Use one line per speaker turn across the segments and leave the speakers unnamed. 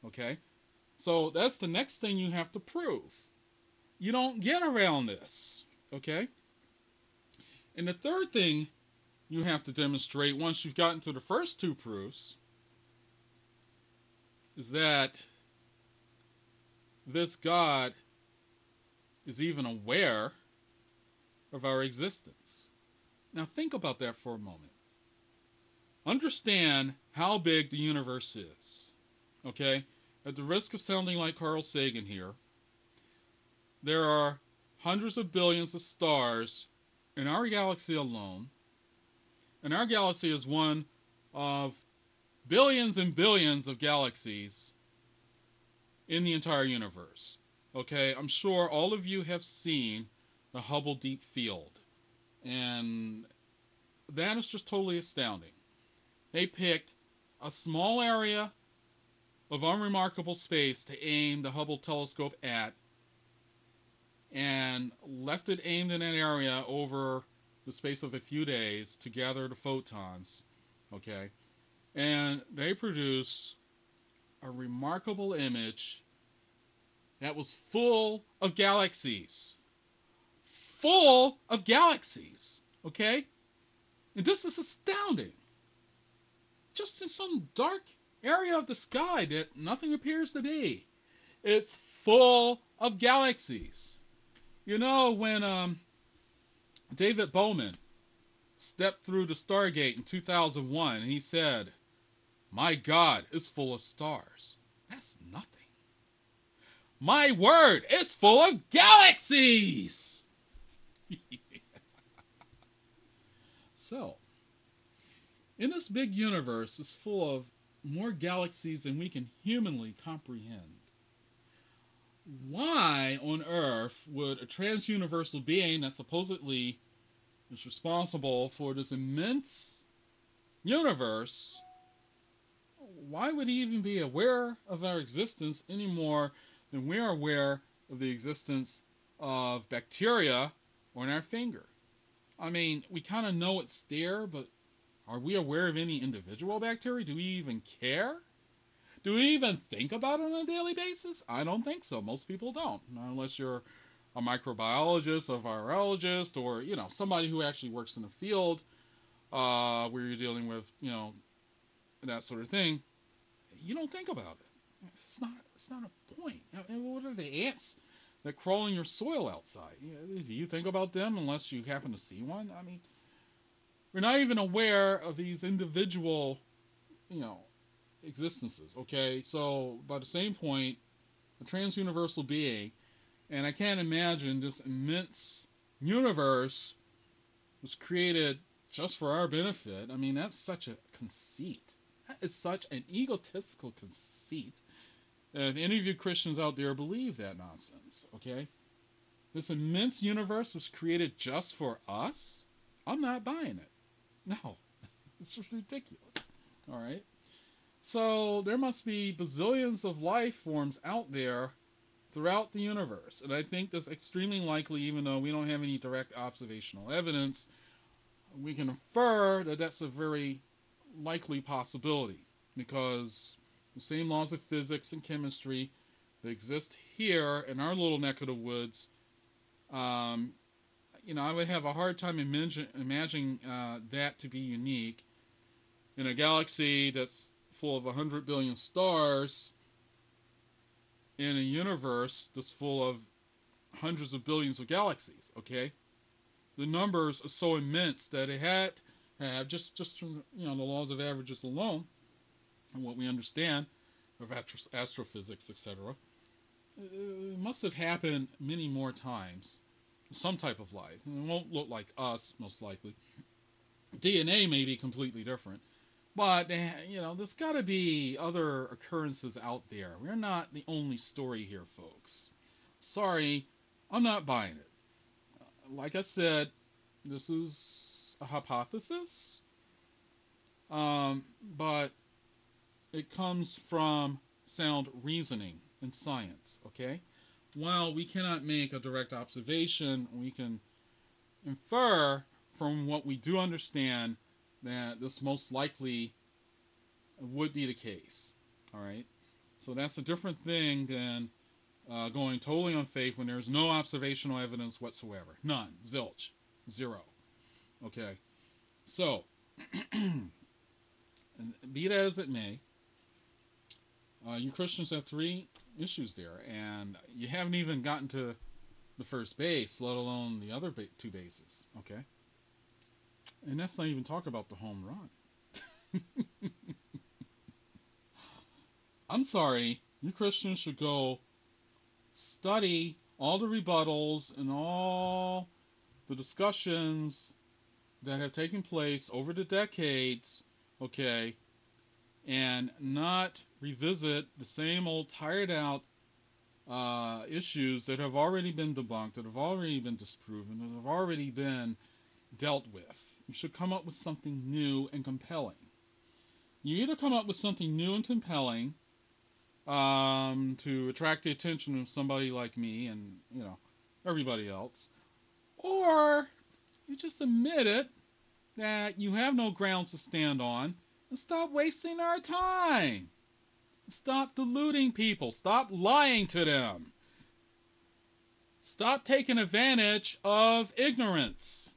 Okay? So that's the next thing you have to prove. You don't get around this. Okay? And the third thing you have to demonstrate once you've gotten to the first two proofs is that this God is even aware of our existence. Now, think about that for a moment. Understand how big the universe is. Okay? At the risk of sounding like Carl Sagan here, there are hundreds of billions of stars in our galaxy alone, and our galaxy is one of billions and billions of galaxies in the entire universe. Okay, I'm sure all of you have seen the Hubble Deep Field, and that is just totally astounding. They picked a small area of unremarkable space to aim the Hubble telescope at, and left it aimed in an area over the space of a few days to gather the photons. Okay, and they produce a remarkable image that was full of galaxies. Full of galaxies. Okay? And this is astounding. Just in some dark area of the sky that nothing appears to be, it's full of galaxies. You know, when David Bowman stepped through the Stargate in 2001 and he said, "My God is full of stars." That's nothing. My word, it's full of galaxies! So, in this big universe, it's full of more galaxies than we can humanly comprehend. Why on earth would a transuniversal being that supposedly is responsible for this immense universe, why would he even be aware of our existence any more than we are aware of the existence of bacteria on our finger? I mean, we kind of know it's there, but are we aware of any individual bacteria? Do we even care? Do we even think about it on a daily basis? I don't think so. Most people don't, unless you're a microbiologist, a virologist, or somebody who actually works in the field where you're dealing with that sort of thing. You don't think about it. It's not a point. What are the ants that crawl in your soil outside? Do you think about them unless you happen to see one? I mean, we're not even aware of these individual, existences. Okay, so by the same point, a transuniversal being, and I can't imagine this immense universe was created just for our benefit. I mean, that's such a conceit. That is such an egotistical conceit. If any of you Christians out there believe that nonsense, okay? This immense universe was created just for us? I'm not buying it. No, it's just ridiculous. All right? So there must be bazillions of life forms out there throughout the universe. And I think that's extremely likely, even though we don't have any direct observational evidence. We can infer that that's a very likely possibility because the same laws of physics and chemistry that exist here in our little neck of the woods, I would have a hard time imagining that to be unique in a galaxy that's full of 100 billion stars, in a universe that's full of hundreds of billions of galaxies. Okay, the numbers are so immense that it had to have just from the laws of averages alone and what we understand of astrophysics, etc. It must have happened many more times. Some type of life. It won't look like us, most likely. DNA may be completely different. But, there's got to be other occurrences out there. We're not the only story here, folks. Sorry, I'm not buying it. Like I said, this is a hypothesis. But it comes from sound reasoning and science, okay? While we cannot make a direct observation, we can infer from what we do understand that this most likely would be the case. All right. So that's a different thing than going totally on faith when there's no observational evidence whatsoever. None. Zilch. Zero. Okay. So, be that as it may, you Christians have three issues there, and you haven't even gotten to the first base, let alone the other two bases. Okay? And that's not even talk about the home run. I'm sorry, you Christians should go study all the rebuttals and all the discussions that have taken place over the decades, okay, and not revisit the same old tired out issues that have already been debunked, that have already been disproven, that have already been dealt with. You should come up with something new and compelling. You either come up with something new and compelling to attract the attention of somebody like me and, you know, everybody else, or you just admit it that you have no grounds to stand on and stop wasting our time. Stop deluding people. Stop lying to them. Stop taking advantage of ignorance.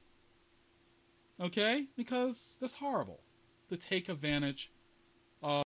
Okay? Because that's horrible to take advantage